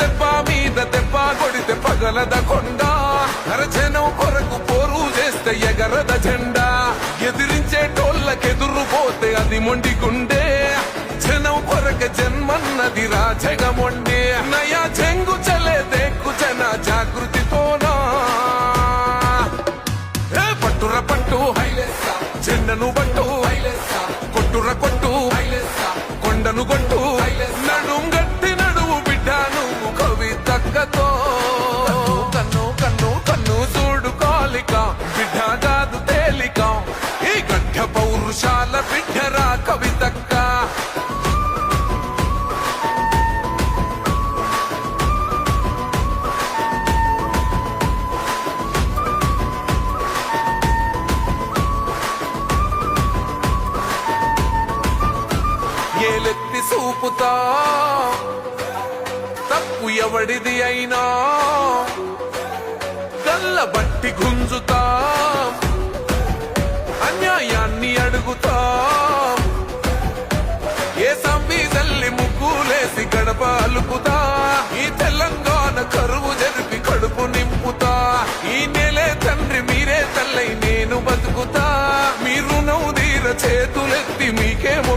దెబ్బ మీద దెబ్బ కొడితే పగలద కొండ నరజనం కొరకు పోరు చేస్తే ఎగరద జెండా ఎదిరించేటోళ్ళకెదురు పోతే అది మొండి గుండె జనం కొరక జన్మన్నది రాజగమొండే నయా చెంగు చలే దేక్కు జన జాగృతితోనా పట్టుర పట్టు జెండను బట్టు కొట్టుర కొట్టు కొండను కొట్టు నడుం గట్టి నడువు బిడ్డ నువ్వు కవితక్కతో కన్ను కన్ను కన్ను చూడు కాలిక బిడ్డ కాదు తేలిక ఈ గడ్డ పౌరుషాల బిడ్డరా కవితక్క ఏలెత్తి చూపుతా తప్పు ఎవడిది అయినా కళ్ళబట్టి గుంజుతా అన్యాయాన్ని అడుగుతా ఏ సంబీదల్లి ముగ్గులేసి గడప అలుపుతా ఈ తెలంగాణ కరువు జరిపి కడుపు నింపుతా ఈ నెలే తండ్రి మీరే తల్లై నేను బతుకుతా మీరు నవ్వు తీర చేతులెత్తి మీకేమో